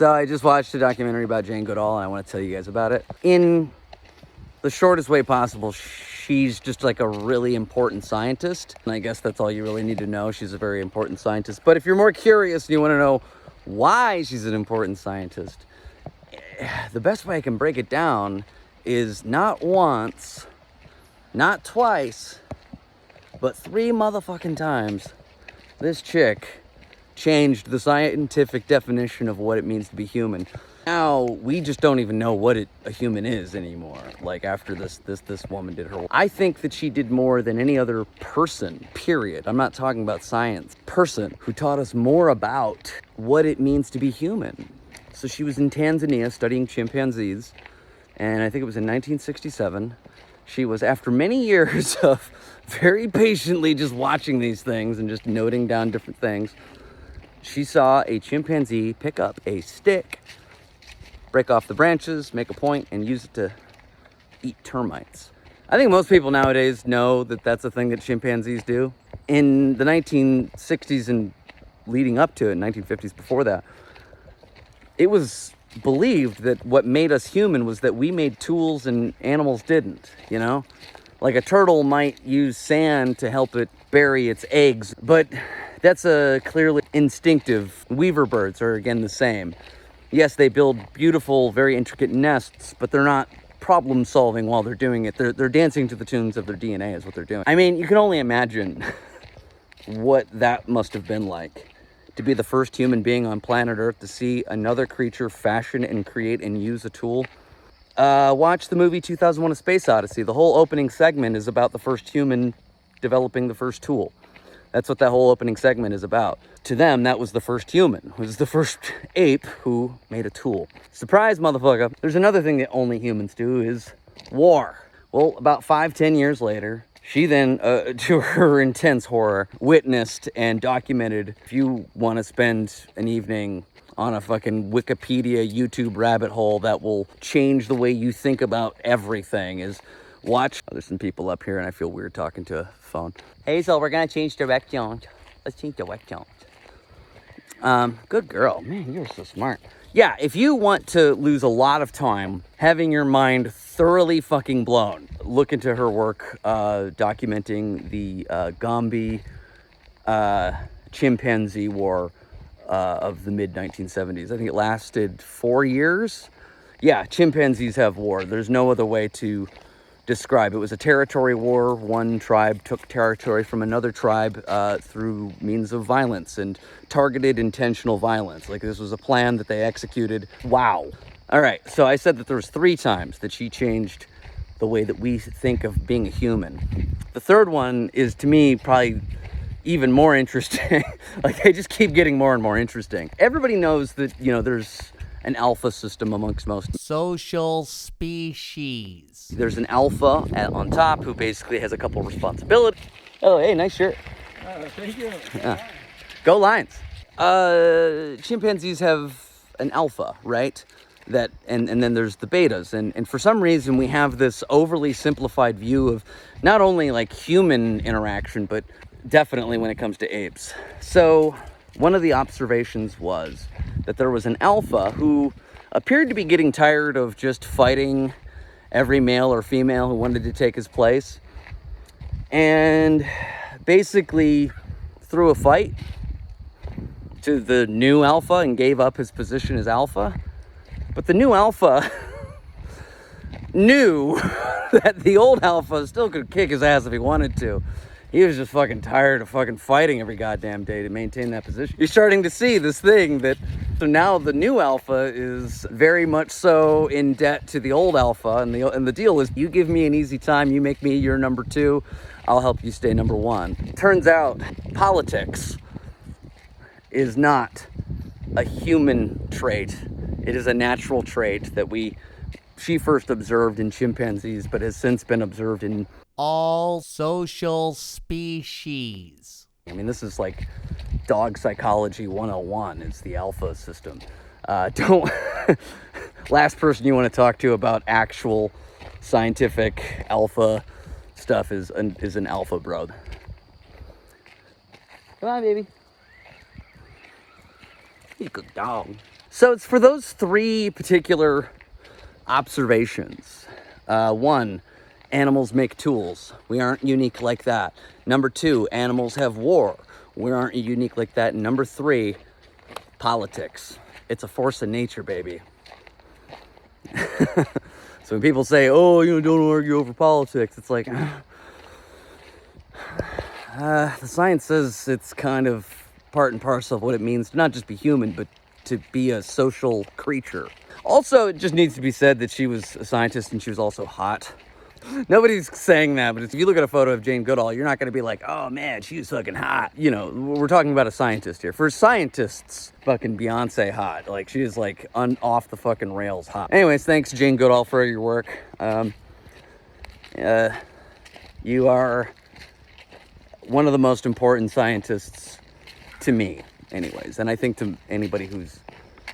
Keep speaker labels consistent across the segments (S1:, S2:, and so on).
S1: So I just watched a documentary about Jane Goodall, and I want to tell you guys about it. In the shortest way possible, she's just like a really important scientist. And I guess that's all you really need to know. She's a very important scientist. But if you're more curious and you want to know why she's an important scientist, the best way I can break it down is not once, not twice, but 3 motherfucking times, this chick changed the scientific definition of what it means to be human. Now, we just don't even know what a human is anymore. Like, after this woman did her work. I think that she did more than any other person, period. I'm not talking about science. Person who taught us more about what it means to be human. So she was in Tanzania studying chimpanzees, and I think it was in 1967. She was, after many years of very patiently just watching these things and just noting down different things, she saw a chimpanzee pick up a stick, break off the branches, make a point, and use it to eat termites. I think most people nowadays know that that's a thing that chimpanzees do. In the 1960s and leading up to it, 1950s before that, it was believed that what made us human was that we made tools and animals didn't, you know? Like a turtle might use sand to help it bury its eggs, but that's a clearly instinctive. Weaver birds are, again, the same. Yes, they build beautiful, very intricate nests, but they're not problem solving while they're doing it. They're dancing to the tunes of their DNA is what they're doing. I mean, you can only imagine what that must have been like, to be the first human being on planet Earth to see another creature fashion and create and use a tool. Watch the movie 2001: A Space Odyssey. The whole opening segment is about the first human developing the first tool. That's what that whole opening segment is about. To them, that was the first human. It was the first ape who made a tool. Surprise, motherfucker. There's another thing that only humans do, is war. Well, about 5-10 years later, she then, to her intense horror, witnessed and documented. If you want to spend an evening on a fucking Wikipedia, YouTube rabbit hole that will change the way you think about everything, is watch. There's some people up here and I feel weird talking to a phone. Hazel, we're gonna change directions. Let's change directions. Good girl. Man, you're so smart. Yeah, if you want to lose a lot of time having your mind thoroughly fucking blown, look into her work documenting the Gombe chimpanzee war of the mid-1970s. I think it lasted 4 years. Yeah, chimpanzees have war. There's no other way to describe. It was a territory war. One tribe took territory from another tribe through means of violence and targeted intentional violence. Like, this was a plan that they executed. Wow. All right, so I said that there was 3 times that she changed the way that we think of being a human. The third one is, to me, probably even more interesting. Like, they just keep getting more and more interesting. Everybody knows that, you know, there's an alpha system amongst most
S2: social species.
S1: There's an alpha on top who basically has a couple responsibilities. Oh, hey, nice shirt.
S3: Thank you.
S1: Yeah. Go Lions. Chimpanzees have an alpha, right? That and then there's the betas. And for some reason, we have this overly simplified view of not only like human interaction, but definitely when it comes to apes. So one of the observations was that there was an alpha who appeared to be getting tired of just fighting every male or female who wanted to take his place, and basically threw a fight to the new alpha and gave up his position as alpha. But the new alpha knew that the old alpha still could kick his ass if he wanted to. He was just fucking tired of fucking fighting every goddamn day to maintain that position. You're starting to see this thing that, so now the new alpha is very much so in debt to the old alpha, and the deal is, you give me an easy time, you make me your number 2, I'll help you stay number 1. Turns out, politics is not a human trait. It is a natural trait that she first observed in chimpanzees, but has since been observed in
S2: all social species.
S1: I mean, this is like dog psychology 101. It's the alpha system. Last person you want to talk to about actual scientific alpha stuff is an alpha bro. Come on, baby. He's a good dog. So it's for those three particular observations. One, animals make tools. We aren't unique like that. Number two, animals have war. We aren't unique like that. And number three, politics. It's a force of nature, baby. So when people say, oh, don't argue over politics, it's like, the science says it's kind of part and parcel of what it means to not just be human, but to be a social creature. Also, it just needs to be said that she was a scientist and she was also hot. Nobody's saying that, but if you look at a photo of Jane Goodall, you're not going to be like, oh man, she was fucking hot. We're talking about a scientist here. For scientists, fucking Beyonce hot. Like, she is like off the fucking rails hot. Anyways, thanks Jane Goodall for your work. You are one of the most important scientists to me, anyways. And I think to anybody who's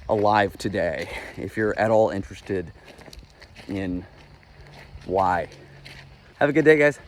S1: alive today, if you're at all interested in why. Have a good day, guys.